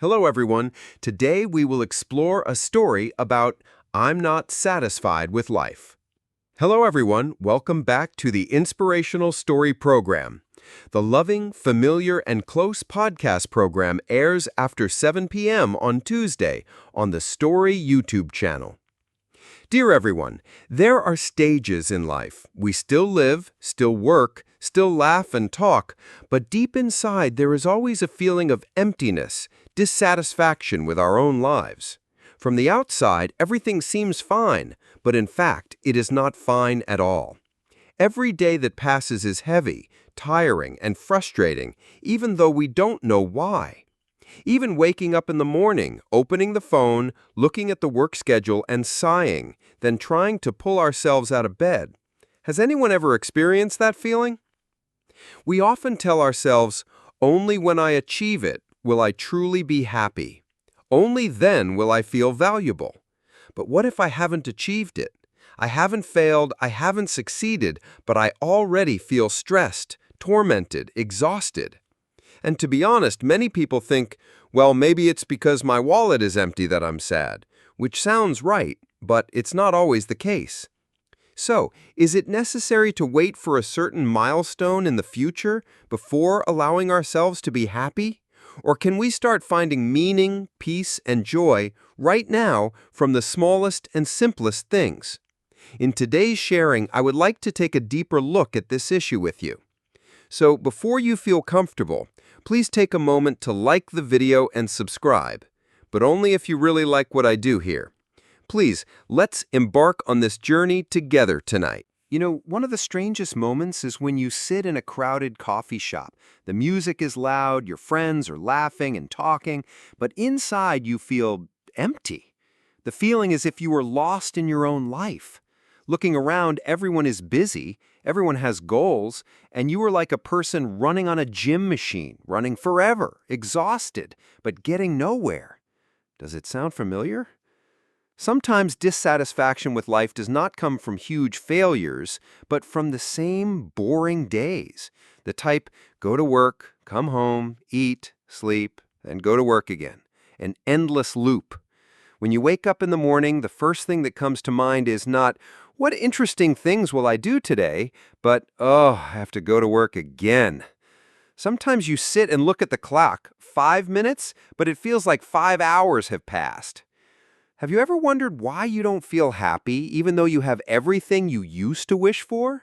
Hello, everyone. Today we will explore a story about I'm not satisfied with life. Hello, everyone. Welcome back to the Inspirational Story Program. The loving, familiar, and close podcast program airs after 7 p.m. on Tuesday on the Story YouTube channel. Dear everyone, there are stages in life. We still live, still work, still laugh and talk, but deep inside there is always a feeling of emptiness, dissatisfaction with our own lives. From the outside, everything seems fine, but in fact, it is not fine at all. Every day that passes is heavy, tiring, and frustrating, even though we don't know why. Even waking up in the morning, opening the phone, looking at the work schedule and sighing, then trying to pull ourselves out of bed. Has anyone ever experienced that feeling? We often tell ourselves, only when I achieve it will I truly be happy. Only then will I feel valuable. But what if I haven't achieved it? I haven't failed, I haven't succeeded, but I already feel stressed, tormented, exhausted. And to be honest, many people think, well, maybe it's because my wallet is empty that I'm sad, which sounds right, but it's not always the case. So, is it necessary to wait for a certain milestone in the future before allowing ourselves to be happy? Or can we start finding meaning, peace, and joy right now from the smallest and simplest things? In today's sharing, I would like to take a deeper look at this issue with you. So, before you feel comfortable, please take a moment to like the video and subscribe, but only if you really like what I do here. Please, let's embark on this journey together tonight. You know, one of the strangest moments is when you sit in a crowded coffee shop. The music is loud, your friends are laughing and talking, but inside you feel empty. The feeling is if you were lost in your own life. Looking around, everyone is busy, everyone has goals, and you are like a person running on a gym machine, running forever, exhausted, but getting nowhere. Does it sound familiar? Sometimes dissatisfaction with life does not come from huge failures, but from the same boring days. The type, go to work, come home, eat, sleep, and go to work again. An endless loop. When you wake up in the morning, the first thing that comes to mind is not, what interesting things will I do today? But, oh, I have to go to work again. Sometimes you sit and look at the clock, 5 minutes, but it feels like 5 hours have passed. Have you ever wondered why you don't feel happy, even though you have everything you used to wish for?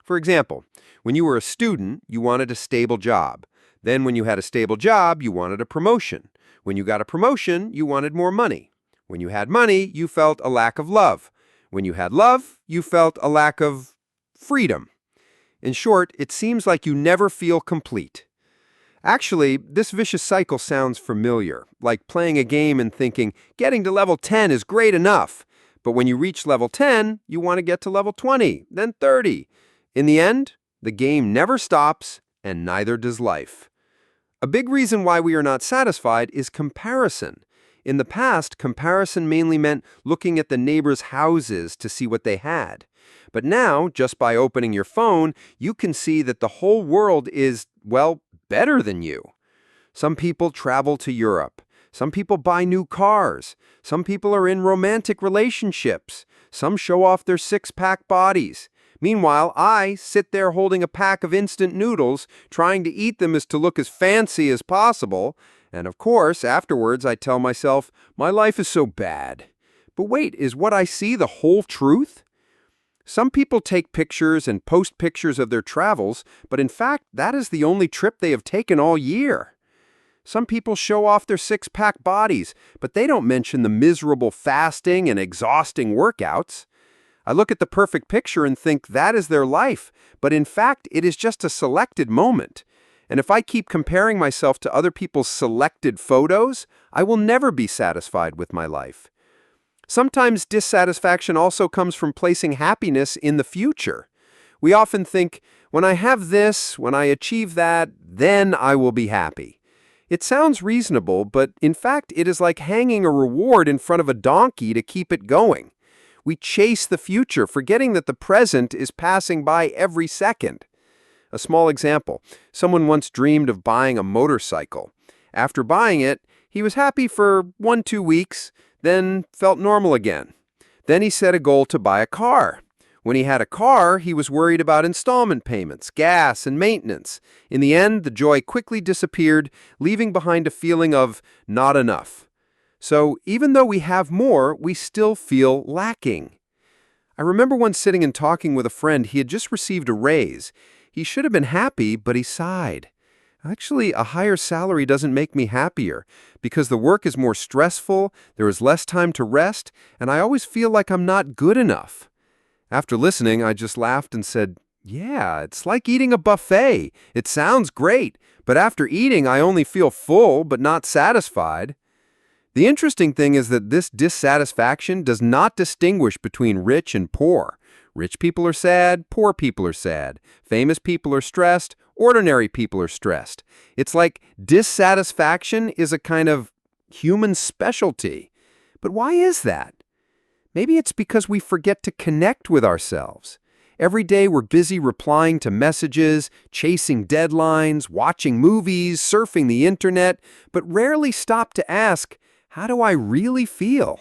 For example, when you were a student, you wanted a stable job. Then when you had a stable job, you wanted a promotion. When you got a promotion, you wanted more money. When you had money, you felt a lack of love. When you had love, you felt a lack of freedom. In short, it seems like you never feel complete. Actually, this vicious cycle sounds familiar, like playing a game and thinking, getting to level 10 is great enough. But when you reach level 10, you want to get to level 20, then 30. In the end, the game never stops, and neither does life. A big reason why we are not satisfied is comparison. In the past, comparison mainly meant looking at the neighbors' houses to see what they had. But now, just by opening your phone, you can see that the whole world is, well, better than you. Some people travel to Europe. Some people buy new cars. Some people are in romantic relationships. Some show off their six-pack bodies. Meanwhile, I sit there holding a pack of instant noodles, trying to eat them as to look as fancy as possible. And of course, afterwards, I tell myself, my life is so bad. But wait, is what I see the whole truth? Some people take pictures and post pictures of their travels, but in fact, that is the only trip they have taken all year. Some people show off their six-pack bodies, but they don't mention the miserable fasting and exhausting workouts. I look at the perfect picture and think that is their life, but in fact, it is just a selected moment. And if I keep comparing myself to other people's selected photos, I will never be satisfied with my life. Sometimes dissatisfaction also comes from placing happiness in the future. We often think, when I have this, when I achieve that, then I will be happy. It sounds reasonable, but in fact, it is like hanging a reward in front of a donkey to keep it going. We chase the future, forgetting that the present is passing by every second. A small example, someone once dreamed of buying a motorcycle. After buying it, He was happy for 1, 2 weeks, then felt normal again. Then he set a goal to buy a car. When he had a car, he was worried about installment payments, gas, and maintenance. In the end, the joy quickly disappeared, leaving behind a feeling of not enough. So even though we have more, we still feel lacking. I remember once sitting and talking with a friend. He had just received a raise. He should have been happy, but he sighed. Actually, a higher salary doesn't make me happier because the work is more stressful, there is less time to rest, and I always feel like I'm not good enough. After listening, I just laughed and said, "Yeah, it's like eating a buffet. It sounds great, but after eating, I only feel full but not satisfied." The interesting thing is that this dissatisfaction does not distinguish between rich and poor. Rich people are sad, poor people are sad. Famous people are stressed, ordinary people are stressed. It's like dissatisfaction is a kind of human specialty. But why is that? Maybe it's because we forget to connect with ourselves. Every day we're busy replying to messages, chasing deadlines, watching movies, surfing the internet, but rarely stop to ask, how do I really feel?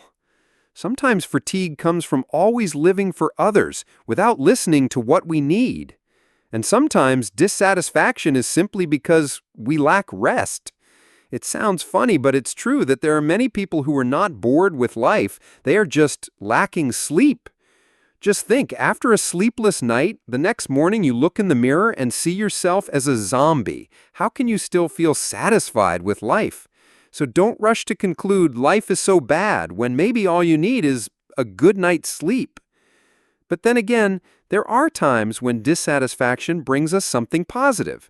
Sometimes fatigue comes from always living for others without listening to what we need. And sometimes dissatisfaction is simply because we lack rest. It sounds funny, but it's true that there are many people who are not bored with life. They are just lacking sleep. Just think, after a sleepless night, the next morning you look in the mirror and see yourself as a zombie. How can you still feel satisfied with life? So don't rush to conclude life is so bad when maybe all you need is a good night's sleep. But then again, there are times when dissatisfaction brings us something positive.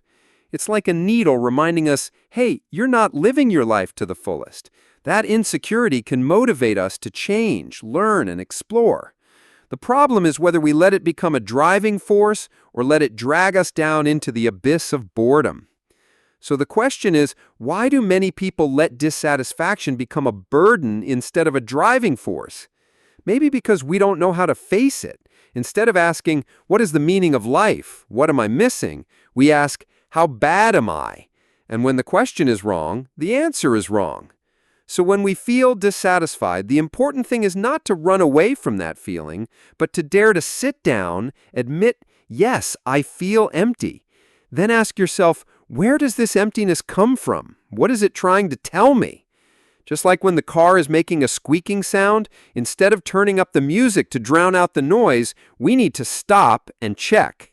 It's like a needle reminding us, hey, you're not living your life to the fullest. That insecurity can motivate us to change, learn, and explore. The problem is whether we let it become a driving force or let it drag us down into the abyss of boredom. So the question is, why do many people let dissatisfaction become a burden instead of a driving force? Maybe because we don't know how to face it. Instead of asking, what is the meaning of life? What am I missing? We ask, how bad am I? And when the question is wrong, the answer is wrong. So when we feel dissatisfied, the important thing is not to run away from that feeling, but to dare to sit down, admit, yes, I feel empty. Then ask yourself, where does this emptiness come from? What is it trying to tell me? Just like when the car is making a squeaking sound, instead of turning up the music to drown out the noise, we need to stop and check.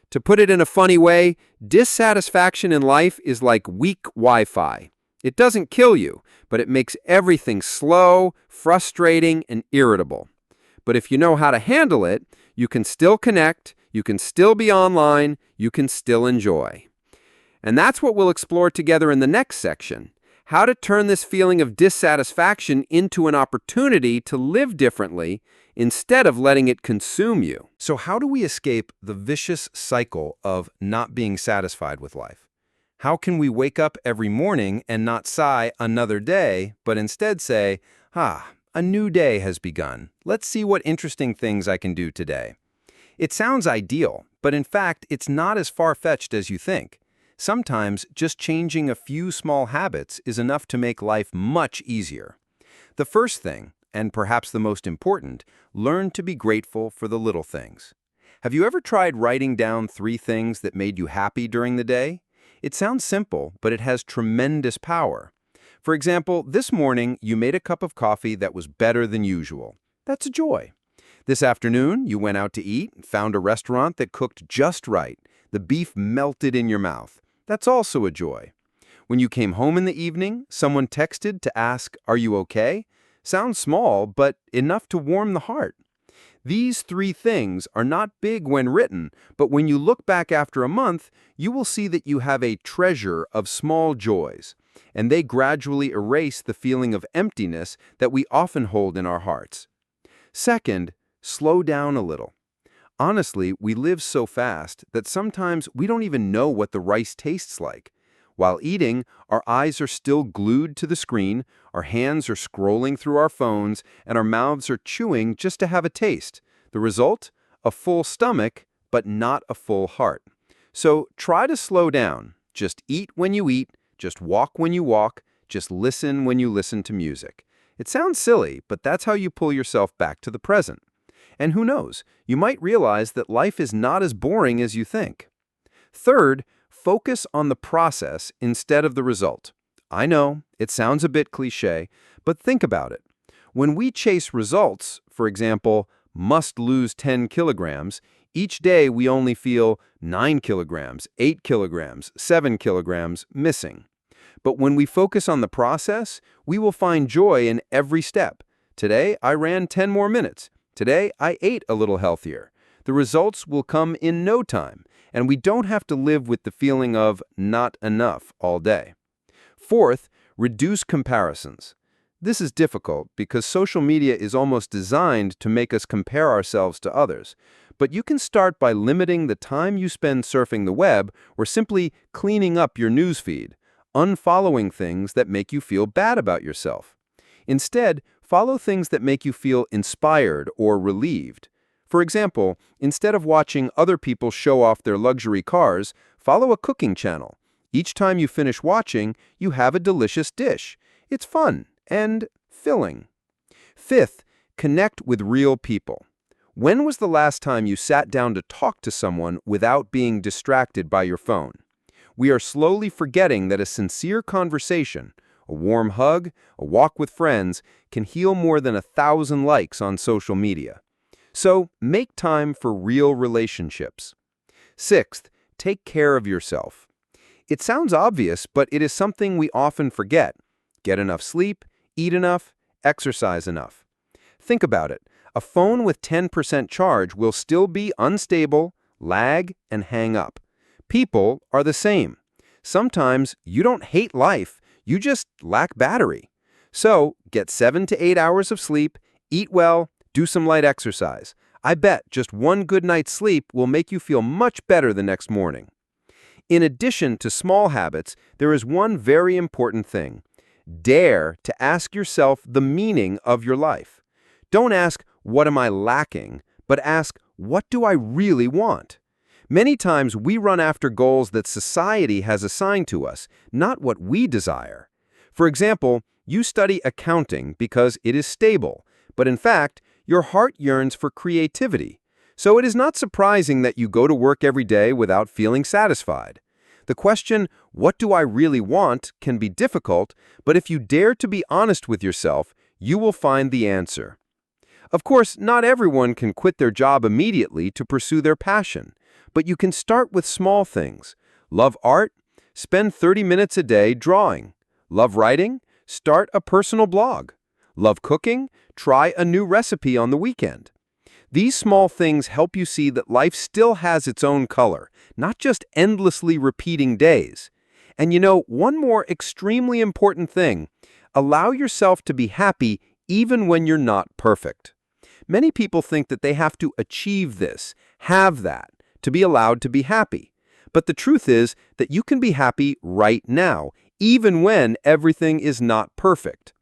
To put it in a funny way, dissatisfaction in life is like weak Wi-Fi. It doesn't kill you, but it makes everything slow, frustrating, and irritable. But if you know how to handle it, you can still connect, you can still be online, you can still enjoy. And that's what we'll explore together in the next section. How to turn this feeling of dissatisfaction into an opportunity to live differently instead of letting it consume you. So how do we escape the vicious cycle of not being satisfied with life? How can we wake up every morning and not sigh another day, but instead say, a new day has begun. Let's see what interesting things I can do today. It sounds ideal, but in fact, it's not as far-fetched as you think. Sometimes just changing a few small habits is enough to make life much easier. The first thing, and perhaps the most important, learn to be grateful for the little things. Have you ever tried writing down 3 things that made you happy during the day? It sounds simple, but it has tremendous power. For example, this morning you made a cup of coffee that was better than usual. That's a joy. This afternoon you went out to eat and found a restaurant that cooked just right. The beef melted in your mouth. That's also a joy. When you came home in the evening, someone texted to ask, "Are you okay?" Sounds small, but enough to warm the heart. These 3 things are not big when written, but when you look back after a month, you will see that you have a treasure of small joys, and they gradually erase the feeling of emptiness that we often hold in our hearts. Second, slow down a little. Honestly, we live so fast that sometimes we don't even know what the rice tastes like. While eating, our eyes are still glued to the screen, our hands are scrolling through our phones, and our mouths are chewing just to have a taste. The result? A full stomach, but not a full heart. So try to slow down. Just eat when you eat, just walk when you walk, Just listen when you listen to music. It sounds silly, but that's how you pull yourself back to the present. And who knows, you might realize that life is not as boring as you think. Third, focus on the process instead of the result. I know, it sounds a bit cliché, but think about it. When we chase results, for example, must lose 10 kilograms, each day we only feel 9 kilograms, 8 kilograms, 7 kilograms missing. But when we focus on the process, we will find joy in every step. Today, I ran 10 more minutes. Today, I ate a little healthier. The results will come in no time, and we don't have to live with the feeling of not enough all day. Fourth, reduce comparisons. This is difficult because social media is almost designed to make us compare ourselves to others. But you can start by limiting the time you spend surfing the web or simply cleaning up your newsfeed, unfollowing things that make you feel bad about yourself. Instead, follow things that make you feel inspired or relieved. For example, instead of watching other people show off their luxury cars, follow a cooking channel. Each time you finish watching, you have a delicious dish. It's fun and filling. Fifth, connect with real people. When was the last time you sat down to talk to someone without being distracted by your phone? We are slowly forgetting that a sincere conversation, a warm hug, a walk with friends, can heal more than 1,000 likes on social media. So, make time for real relationships. Sixth, take care of yourself. It sounds obvious, but it is something we often forget. Get enough sleep, eat enough, exercise enough. Think about it. A phone with 10% charge will still be unstable, lag, and hang up. People are the same. Sometimes you don't hate life, you just lack battery. So, get 7 to 8 hours of sleep, eat well, do some light exercise. I bet just one good night's sleep will make you feel much better the next morning. In addition to small habits, there is one very important thing. Dare to ask yourself the meaning of your life. Don't ask, what am I lacking? But ask, what do I really want? Many times we run after goals that society has assigned to us, not what we desire. For example, you study accounting because it is stable, but in fact, your heart yearns for creativity. So it is not surprising that you go to work every day without feeling satisfied. The question, what do I really want, can be difficult, but if you dare to be honest with yourself, you will find the answer. Of course, not everyone can quit their job immediately to pursue their passion, but you can start with small things. Love art? Spend 30 minutes a day drawing. Love writing? Start a personal blog. Love cooking? Try a new recipe on the weekend. These small things help you see that life still has its own color, not just endlessly repeating days. And you know, one more extremely important thing, allow yourself to be happy even when you're not perfect. Many people think that they have to achieve this, have that, to be allowed to be happy. But the truth is that you can be happy right now, even when everything is not perfect.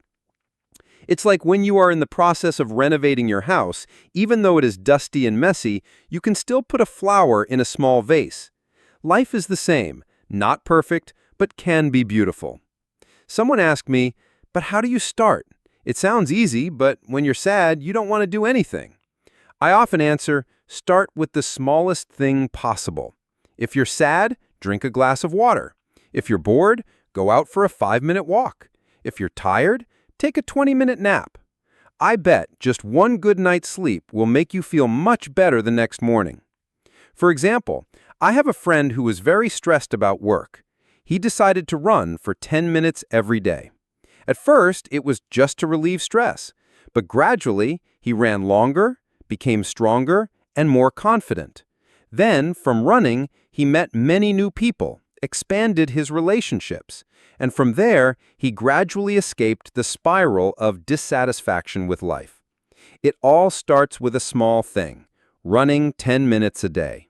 It's like when you are in the process of renovating your house, even though it is dusty and messy, you can still put a flower in a small vase. Life is the same, not perfect, but can be beautiful. Someone asked me, but how do you start? It sounds easy, but when you're sad, you don't want to do anything. I often answer, start with the smallest thing possible. If you're sad, drink a glass of water. If you're bored, go out for a 5-minute walk. If you're tired, take a 20-minute nap. I bet just one good night's sleep will make you feel much better the next morning. For example, I have a friend who was very stressed about work. He decided to run for 10 minutes every day. At first, it was just to relieve stress, but gradually, he ran longer, became stronger, and more confident. Then, from running, he met many new people, expanded his relationships, and from there, he gradually escaped the spiral of dissatisfaction with life. It all starts with a small thing, running 10 minutes a day.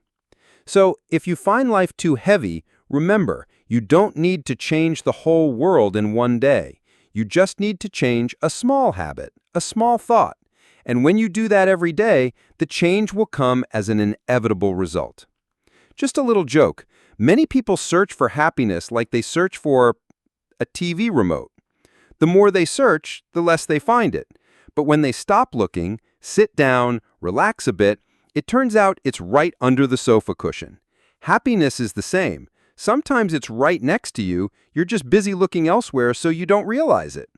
So, if you find life too heavy, remember, you don't need to change the whole world in one day. You just need to change a small habit, a small thought. And when you do that every day, the change will come as an inevitable result. Just a little joke. Many people search for happiness like they search for a TV remote. The more they search, the less they find it. But when they stop looking, sit down, relax a bit, it turns out it's right under the sofa cushion. Happiness is the same. Sometimes it's right next to you, you're just busy looking elsewhere so you don't realize it.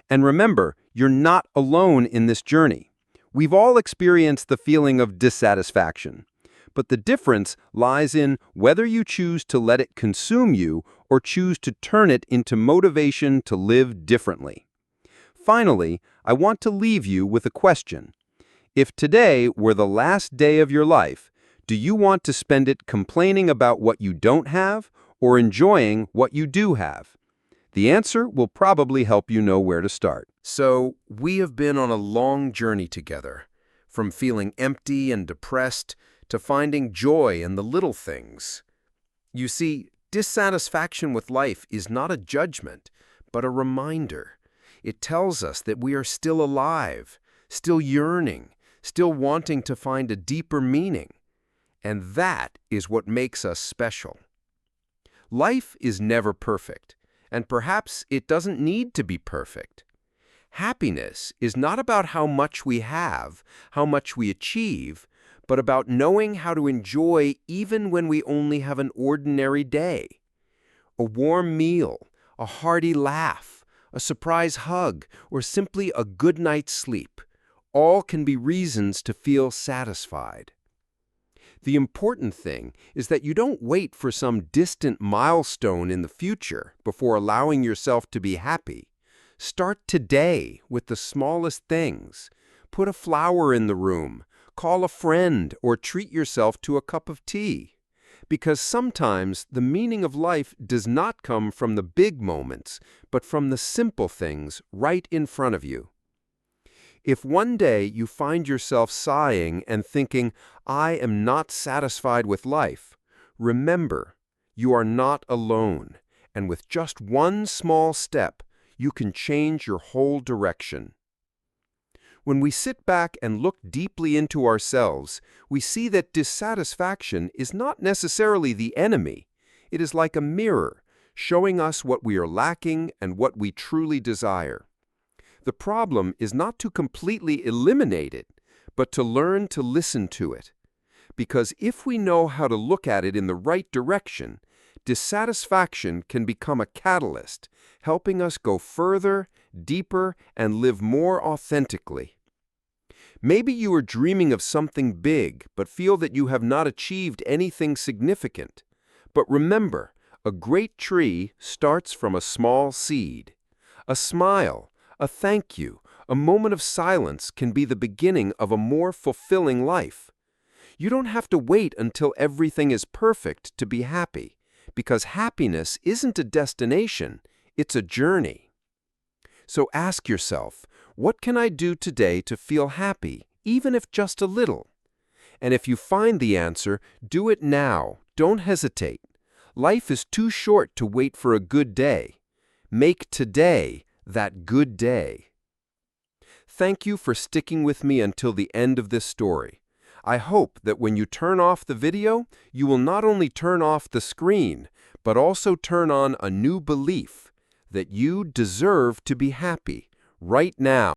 And remember, you're not alone in this journey. We've all experienced the feeling of dissatisfaction. But the difference lies in whether you choose to let it consume you or choose to turn it into motivation to live differently. Finally, I want to leave you with a question. If today were the last day of your life, do you want to spend it complaining about what you don't have or enjoying what you do have? The answer will probably help you know where to start. So, we have been on a long journey together, from feeling empty and depressed to finding joy in the little things. You see, dissatisfaction with life is not a judgment, but a reminder. It tells us that we are still alive, still yearning, still wanting to find a deeper meaning. And that is what makes us special. Life is never perfect, and perhaps it doesn't need to be perfect. Happiness is not about how much we have, how much we achieve, but about knowing how to enjoy even when we only have an ordinary day. A warm meal, a hearty laugh, a surprise hug, or simply a good night's sleep, all can be reasons to feel satisfied. The important thing is that you don't wait for some distant milestone in the future before allowing yourself to be happy. Start today with the smallest things. Put a flower in the room, call a friend, or treat yourself to a cup of tea. Because sometimes the meaning of life does not come from the big moments, but from the simple things right in front of you. If one day you find yourself sighing and thinking, "I am not satisfied with life," remember, you are not alone, and with just one small step, you can change your whole direction. When we sit back and look deeply into ourselves, we see that dissatisfaction is not necessarily the enemy. It is like a mirror, showing us what we are lacking and what we truly desire. The problem is not to completely eliminate it, but to learn to listen to it. Because if we know how to look at it in the right direction, dissatisfaction can become a catalyst, helping us go further, deeper, and live more authentically. Maybe you are dreaming of something big, but feel that you have not achieved anything significant. But remember, a great tree starts from a small seed. A smile, a thank you, a moment of silence can be the beginning of a more fulfilling life. You don't have to wait until everything is perfect to be happy, because happiness isn't a destination, it's a journey. So ask yourself, what can I do today to feel happy, even if just a little? And if you find the answer, do it now. Don't hesitate. Life is too short to wait for a good day. Make today that good day. Thank you for sticking with me until the end of this story. I hope that when you turn off the video, you will not only turn off the screen, but also turn on a new belief that you deserve to be happy right now.